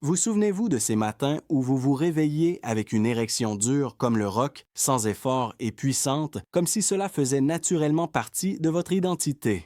Vous souvenez-vous de ces matins où vous vous réveilliez avec une érection dure comme le roc, sans effort et puissante, comme si cela faisait naturellement partie de votre identité?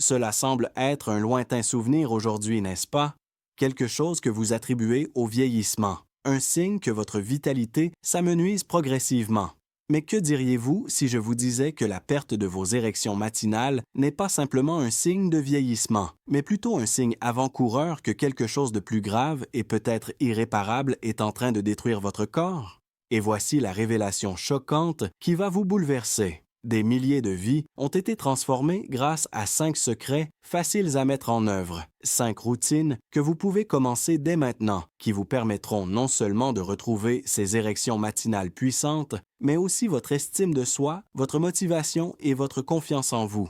Cela semble être un lointain souvenir aujourd'hui, n'est-ce pas? Quelque chose que vous attribuez au vieillissement, un signe que votre vitalité s'amenuise progressivement. Mais que diriez-vous si je vous disais que la perte de vos érections matinales n'est pas simplement un signe de vieillissement, mais plutôt un signe avant-coureur que quelque chose de plus grave et peut-être irréparable est en train de détruire votre corps? Et voici la révélation choquante qui va vous bouleverser. Des milliers de vies ont été transformées grâce à 5 secrets faciles à mettre en œuvre, 5 routines que vous pouvez commencer dès maintenant, qui vous permettront non seulement de retrouver ces érections matinales puissantes, mais aussi votre estime de soi, votre motivation et votre confiance en vous.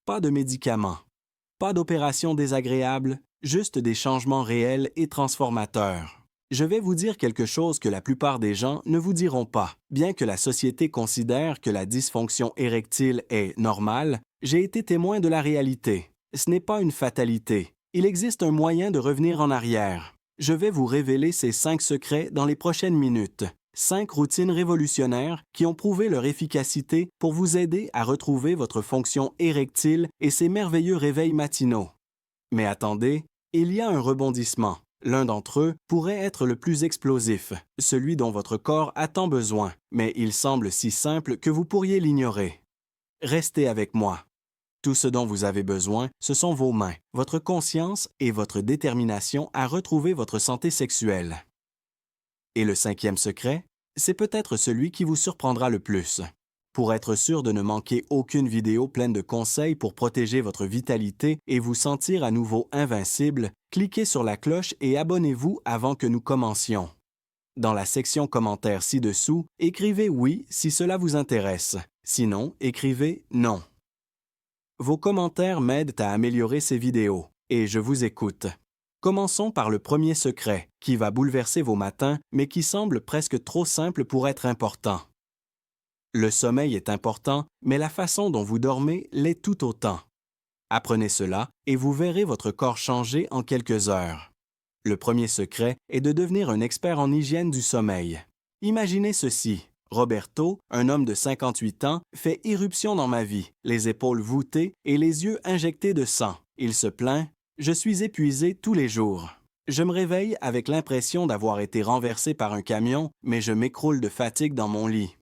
Pas de médicaments, pas d'opérations désagréables, juste des changements réels et transformateurs. Je vais vous dire quelque chose que la plupart des gens ne vous diront pas. Bien que la société considère que la dysfonction érectile est normale, j'ai été témoin de la réalité. Ce n'est pas une fatalité. Il existe un moyen de revenir en arrière. Je vais vous révéler ces 5 secrets dans les prochaines minutes. 5 routines révolutionnaires qui ont prouvé leur efficacité pour vous aider à retrouver votre fonction érectile et ces merveilleux réveils matinaux. Mais attendez, il y a un rebondissement. L'un d'entre eux pourrait être le plus explosif, celui dont votre corps a tant besoin, mais il semble si simple que vous pourriez l'ignorer. Restez avec moi. Tout ce dont vous avez besoin, ce sont vos mains, votre conscience et votre détermination à retrouver votre santé sexuelle. Et le 5e secret, c'est peut-être celui qui vous surprendra le plus. Pour être sûr de ne manquer aucune vidéo pleine de conseils pour protéger votre vitalité et vous sentir à nouveau invincible, cliquez sur la cloche et abonnez-vous avant que nous commencions. Dans la section commentaires ci-dessous, écrivez oui si cela vous intéresse. Sinon, écrivez non. Vos commentaires m'aident à améliorer ces vidéos et je vous écoute. Commençons par le premier secret, qui va bouleverser vos matins, mais qui semble presque trop simple pour être important. Le sommeil est important, mais la façon dont vous dormez l'est tout autant. Apprenez cela et vous verrez votre corps changer en quelques heures. Le premier secret est de devenir un expert en hygiène du sommeil. Imaginez ceci. Roberto, un homme de 58 ans, fait irruption dans ma vie, les épaules voûtées et les yeux injectés de sang. Il se plaint « Je suis épuisé tous les jours. Je me réveille avec l'impression d'avoir été renversé par un camion, mais je m'écroule de fatigue dans mon lit. »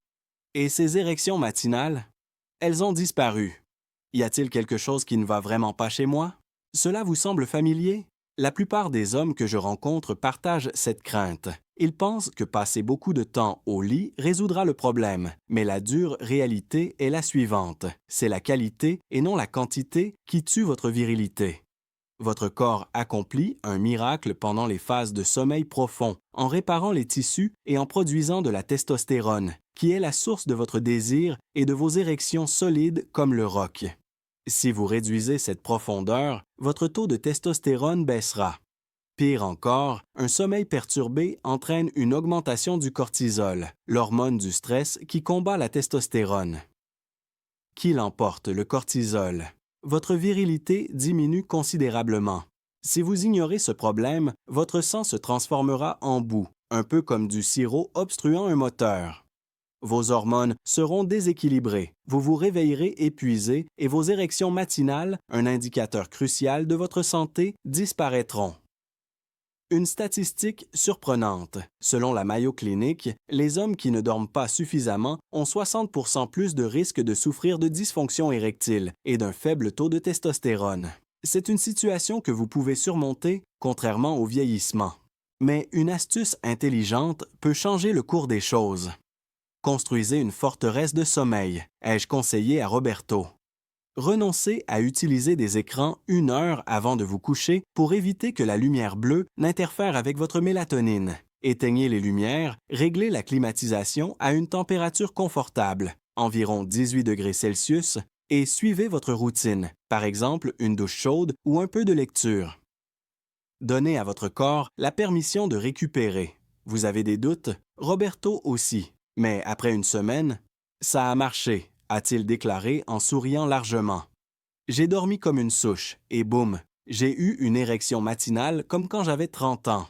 Et ces érections matinales? Elles ont disparu. Y a-t-il quelque chose qui ne va vraiment pas chez moi? Cela vous semble familier? La plupart des hommes que je rencontre partagent cette crainte. Ils pensent que passer beaucoup de temps au lit résoudra le problème, mais la dure réalité est la suivante. C'est la qualité et non la quantité qui tue votre virilité. Votre corps accomplit un miracle pendant les phases de sommeil profond, en réparant les tissus et en produisant de la testostérone, qui est la source de votre désir et de vos érections solides comme le roc. Si vous réduisez cette profondeur, votre taux de testostérone baissera. Pire encore, un sommeil perturbé entraîne une augmentation du cortisol, l'hormone du stress qui combat la testostérone. Qui l'emporte, le cortisol? Votre virilité diminue considérablement. Si vous ignorez ce problème, votre sang se transformera en boue, un peu comme du sirop obstruant un moteur. Vos hormones seront déséquilibrées, vous vous réveillerez épuisé et vos érections matinales, un indicateur crucial de votre santé, disparaîtront. Une statistique surprenante. Selon la Mayo Clinic, les hommes qui ne dorment pas suffisamment ont 60% plus de risques de souffrir de dysfonction érectile et d'un faible taux de testostérone. C'est une situation que vous pouvez surmonter, contrairement au vieillissement. Mais une astuce intelligente peut changer le cours des choses. Construisez une forteresse de sommeil, ai-je conseillé à Roberto. Renoncez à utiliser des écrans 1 heure avant de vous coucher pour éviter que la lumière bleue n'interfère avec votre mélatonine. Éteignez les lumières, réglez la climatisation à une température confortable, environ 18 degrés Celsius, et suivez votre routine, par exemple une douche chaude ou un peu de lecture. Donnez à votre corps la permission de récupérer. Vous avez des doutes? Roberto aussi. Mais après une semaine, ça a marché, a-t-il déclaré en souriant largement. J'ai dormi comme une souche, et boum, J'ai eu une érection matinale comme quand j'avais 30 ans.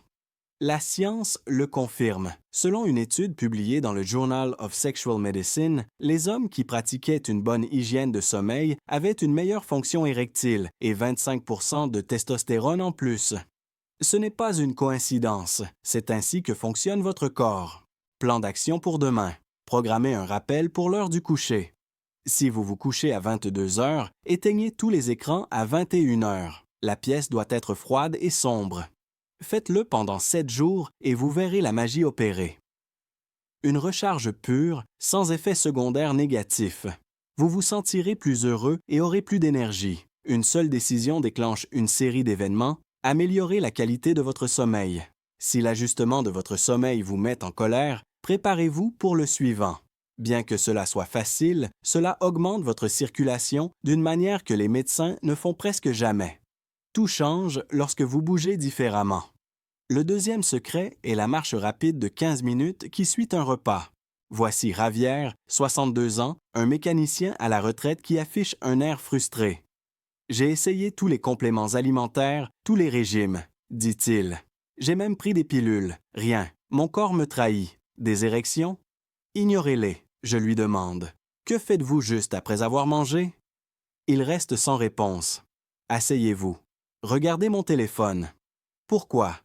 La science le confirme. Selon une étude publiée dans le Journal of Sexual Medicine, les hommes qui pratiquaient une bonne hygiène de sommeil avaient une meilleure fonction érectile et 25% de testostérone en plus. Ce n'est pas une coïncidence, c'est ainsi que fonctionne votre corps. Plan d'action pour demain. Programmez un rappel pour l'heure du coucher. Si vous vous couchez à 22 heures, éteignez tous les écrans à 21 heures. La pièce doit être froide et sombre. Faites-le pendant 7 jours et vous verrez la magie opérer. Une recharge pure, sans effet secondaire négatif. Vous vous sentirez plus heureux et aurez plus d'énergie. Une seule décision déclenche une série d'événements. Améliorez la qualité de votre sommeil. Si l'ajustement de votre sommeil vous met en colère, préparez-vous pour le suivant. Bien que cela soit facile, cela augmente votre circulation d'une manière que les médecins ne font presque jamais. Tout change lorsque vous bougez différemment. Le deuxième secret est la marche rapide de 15 minutes qui suit un repas. Voici Javier, 62 ans, un mécanicien à la retraite qui affiche un air frustré. « J'ai essayé tous les compléments alimentaires, tous les régimes, dit-il. J'ai même pris des pilules. Rien. Mon corps me trahit. Des érections? Ignorez-les, je lui demande. Que faites-vous juste après avoir mangé? Il reste sans réponse. Asseyez-vous. Regardez mon téléphone. Pourquoi?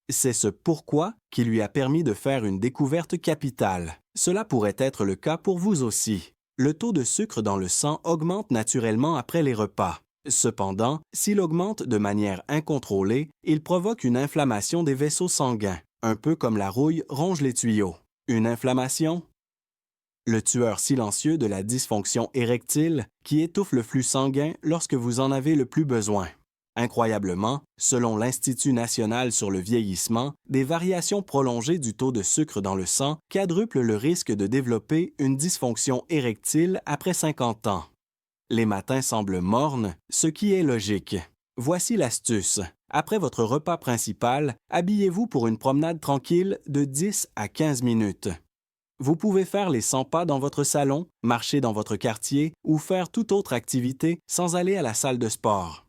C'est ce pourquoi qui lui a permis de faire une découverte capitale. Cela pourrait être le cas pour vous aussi. Le taux de sucre dans le sang augmente naturellement après les repas. Cependant, s'il augmente de manière incontrôlée, il provoque une inflammation des vaisseaux sanguins, un peu comme la rouille ronge les tuyaux. Une inflammation? Le tueur silencieux de la dysfonction érectile qui étouffe le flux sanguin lorsque vous en avez le plus besoin. Incroyablement, selon l'Institut national sur le vieillissement, des variations prolongées du taux de sucre dans le sang quadruplent le risque de développer une dysfonction érectile après 50 ans. Les matins semblent mornes, ce qui est logique. Voici l'astuce. Après votre repas principal, habillez-vous pour une promenade tranquille de 10 à 15 minutes. Vous pouvez faire les 100 pas dans votre salon, marcher dans votre quartier ou faire toute autre activité sans aller à la salle de sport.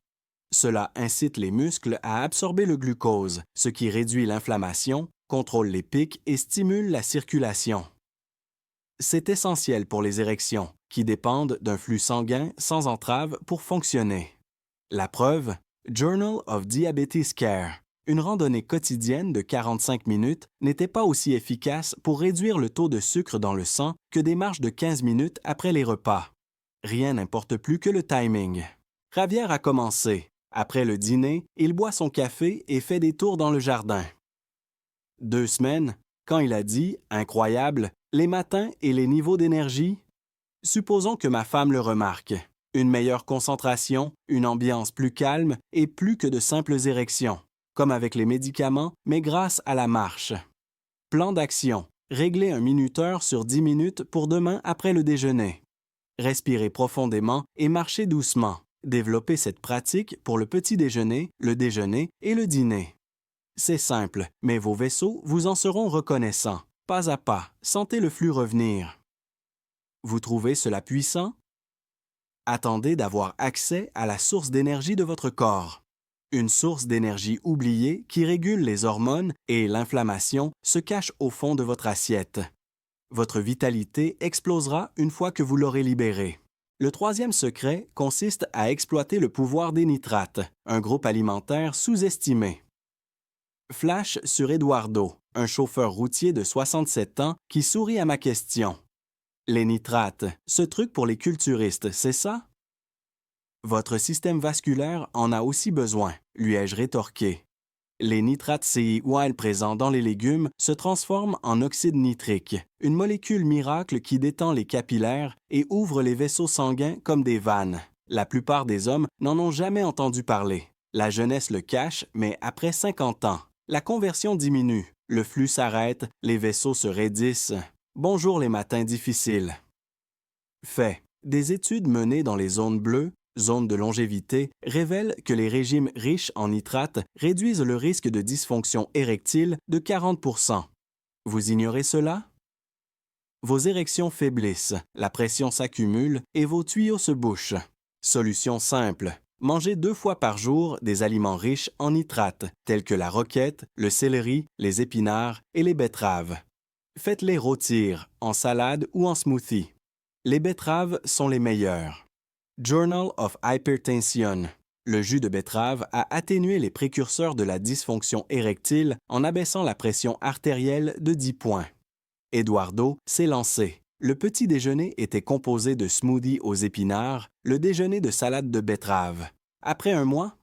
Cela incite les muscles à absorber le glucose, ce qui réduit l'inflammation, contrôle les pics et stimule la circulation. C'est essentiel pour les érections, qui dépendent d'un flux sanguin sans entrave pour fonctionner. La preuve, Journal of Diabetes Care. Une randonnée quotidienne de 45 minutes n'était pas aussi efficace pour réduire le taux de sucre dans le sang que des marches de 15 minutes après les repas. Rien n'importe plus que le timing. Javier a commencé. Après le dîner, il boit son café et fait des tours dans le jardin. 2 semaines, quand il a dit, incroyable, les matins et les niveaux d'énergie, supposons que ma femme le remarque. Une meilleure concentration, une ambiance plus calme et plus que de simples érections, comme avec les médicaments, mais grâce à la marche. Plan d'action. Réglez un minuteur sur 10 minutes pour demain après le déjeuner. Respirez profondément et marchez doucement. Développez cette pratique pour le petit déjeuner, le déjeuner et le dîner. C'est simple, mais vos vaisseaux vous en seront reconnaissants. Pas à pas, sentez le flux revenir. Vous trouvez cela puissant? Attendez d'avoir accès à la source d'énergie de votre corps. Une source d'énergie oubliée qui régule les hormones et l'inflammation se cache au fond de votre assiette. Votre vitalité explosera une fois que vous l'aurez libérée. Le troisième secret consiste à exploiter le pouvoir des nitrates, un groupe alimentaire sous-estimé. Flash sur Eduardo, un chauffeur routier de 67 ans qui sourit à ma question. Les nitrates, ce truc pour les culturistes, c'est ça? Votre système vasculaire en a aussi besoin, lui ai-je rétorqué. Les nitrates CIOL présents dans les légumes se transforment en oxyde nitrique, une molécule miracle qui détend les capillaires et ouvre les vaisseaux sanguins comme des vannes. La plupart des hommes n'en ont jamais entendu parler. La jeunesse le cache, mais après 50 ans, la conversion diminue, le flux s'arrête, les vaisseaux se raidissent. Bonjour les matins difficiles. Fait. Des études menées dans les zones bleues, zones de longévité, révèlent que les régimes riches en nitrates réduisent le risque de dysfonction érectile de 40%. Vous ignorez cela? Vos érections faiblissent, la pression s'accumule et vos tuyaux se bouchent. Solution simple. Mangez 2 fois par jour des aliments riches en nitrates, tels que la roquette, le céleri, les épinards et les betteraves. Faites-les rôtir, en salade ou en smoothie. Les betteraves sont les meilleures. Journal of Hypertension. Le jus de betterave a atténué les précurseurs de la dysfonction érectile en abaissant la pression artérielle de 10 points. Eduardo s'est lancé. Le petit déjeuner était composé de smoothies aux épinards, le déjeuner de salade de betterave. Après un mois,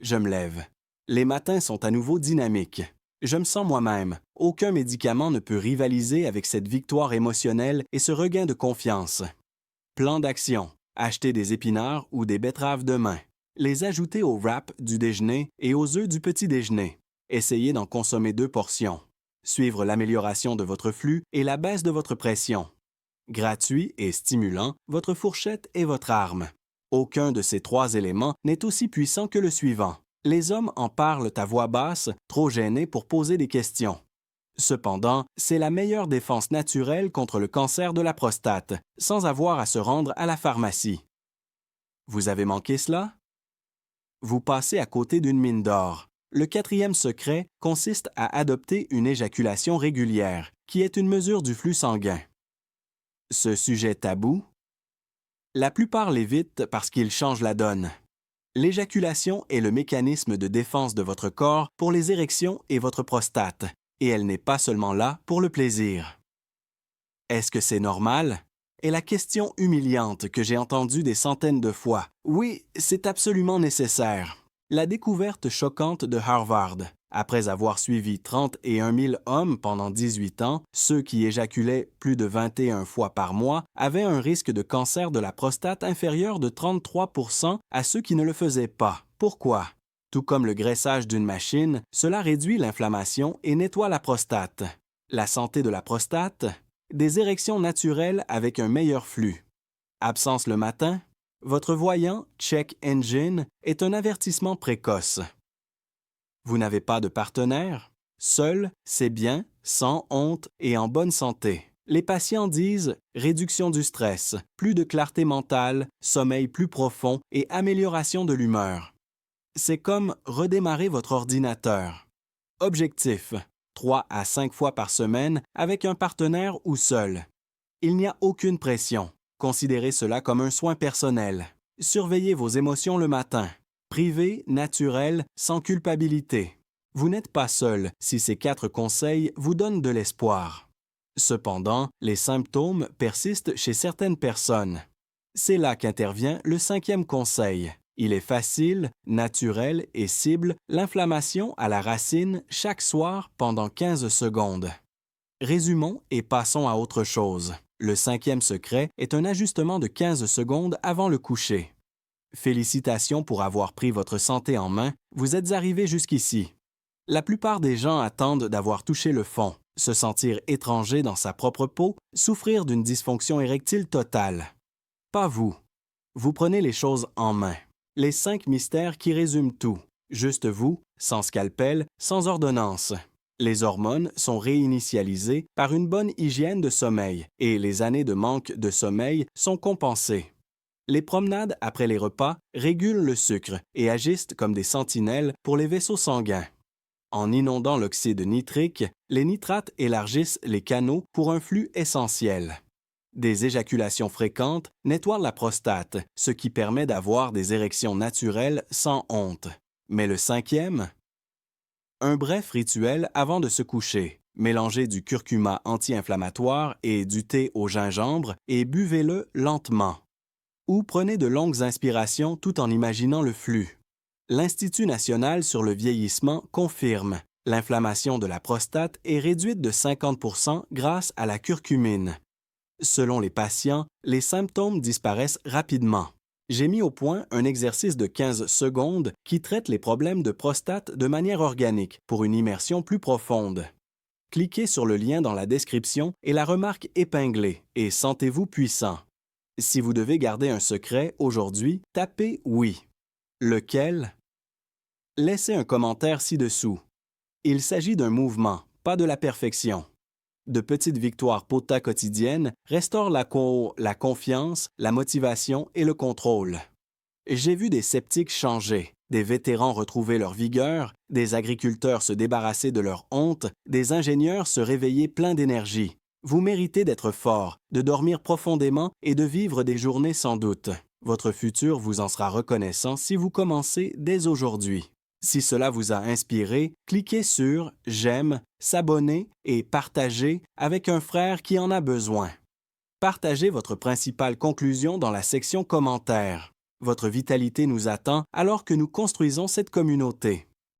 je me lève. Les matins sont à nouveau dynamiques. Je me sens moi-même. Aucun médicament ne peut rivaliser avec cette victoire émotionnelle et ce regain de confiance. Plan d'action. Acheter des épinards ou des betteraves demain. Les ajouter au wrap du déjeuner et aux œufs du petit déjeuner. Essayez d'en consommer 2 portions. Suivre l'amélioration de votre flux et la baisse de votre pression. Gratuit et stimulant, votre fourchette est votre arme. Aucun de ces 3 éléments n'est aussi puissant que le suivant. Les hommes en parlent à voix basse, trop gênés pour poser des questions. Cependant, c'est la meilleure défense naturelle contre le cancer de la prostate, sans avoir à se rendre à la pharmacie. Vous avez manqué cela? Vous passez à côté d'une mine d'or. Le 4e secret consiste à adopter une éjaculation régulière, qui est une mesure du flux sanguin. Ce sujet tabou? La plupart l'évitent parce qu'il change la donne. L'éjaculation est le mécanisme de défense de votre corps pour les érections et votre prostate, et elle n'est pas seulement là pour le plaisir. Est-ce que c'est normal? Est la question humiliante que j'ai entendue des centaines de fois. Oui, c'est absolument nécessaire. La découverte choquante de Harvard. Après avoir suivi 31 000 hommes pendant 18 ans, ceux qui éjaculaient plus de 21 fois par mois avaient un risque de cancer de la prostate inférieur de 33 % à ceux qui ne le faisaient pas. Pourquoi? Tout comme le graissage d'une machine, cela réduit l'inflammation et nettoie la prostate. La santé de la prostate? Des érections naturelles avec un meilleur flux. Absence le matin? Votre voyant Check Engine est un avertissement précoce. Vous n'avez pas de partenaire? Seul, c'est bien, sans honte et en bonne santé. Les patients disent réduction du stress, plus de clarté mentale, sommeil plus profond et amélioration de l'humeur. C'est comme redémarrer votre ordinateur. Objectif: 3 à 5 fois par semaine avec un partenaire ou seul. Il n'y a aucune pression. Considérez cela comme un soin personnel. Surveillez vos émotions le matin. Privé, naturel, sans culpabilité. Vous n'êtes pas seul si ces 4 conseils vous donnent de l'espoir. Cependant, les symptômes persistent chez certaines personnes. C'est là qu'intervient le 5e conseil. Il est facile, naturel et cible l'inflammation à la racine chaque soir pendant 15 secondes. Résumons et passons à autre chose. Le 5e secret est un ajustement de 15 secondes avant le coucher. Félicitations pour avoir pris votre santé en main, vous êtes arrivé jusqu'ici. La plupart des gens attendent d'avoir touché le fond, se sentir étranger dans sa propre peau, souffrir d'une dysfonction érectile totale. Pas vous. Vous prenez les choses en main. Les 5 mystères qui résument tout. Juste vous, sans scalpel, sans ordonnance. Les hormones sont réinitialisées par une bonne hygiène de sommeil et les années de manque de sommeil sont compensées. Les promenades après les repas régulent le sucre et agissent comme des sentinelles pour les vaisseaux sanguins. En inondant l'oxyde nitrique, les nitrates élargissent les canaux pour un flux essentiel. Des éjaculations fréquentes nettoient la prostate, ce qui permet d'avoir des érections naturelles sans honte. Mais le 5e? Un bref rituel avant de se coucher. Mélangez du curcuma anti-inflammatoire et du thé au gingembre et buvez-le lentement. Ou prenez de longues inspirations tout en imaginant le flux. L'Institut national sur le vieillissement confirme. L'inflammation de la prostate est réduite de 50 % grâce à la curcumine. Selon les patients, les symptômes disparaissent rapidement. J'ai mis au point un exercice de 15 secondes qui traite les problèmes de prostate de manière organique pour une immersion plus profonde. Cliquez sur le lien dans la description et la remarque épinglée et sentez-vous puissant. Si vous devez garder un secret aujourd'hui, tapez « Oui ». Lequel? Laissez un commentaire ci-dessous. Il s'agit d'un mouvement, pas de la perfection. De petites victoires POTA quotidiennes restaurent la confiance, la motivation et le contrôle. J'ai vu des sceptiques changer, des vétérans retrouver leur vigueur, des agriculteurs se débarrasser de leur honte, des ingénieurs se réveiller pleins d'énergie. Vous méritez d'être fort, de dormir profondément et de vivre des journées sans doute. Votre futur vous en sera reconnaissant si vous commencez dès aujourd'hui. Si cela vous a inspiré, cliquez sur « J'aime », « S'abonner » et « Partager » avec un frère qui en a besoin. Partagez votre principale conclusion dans la section commentaires. Votre vitalité nous attend alors que nous construisons cette communauté.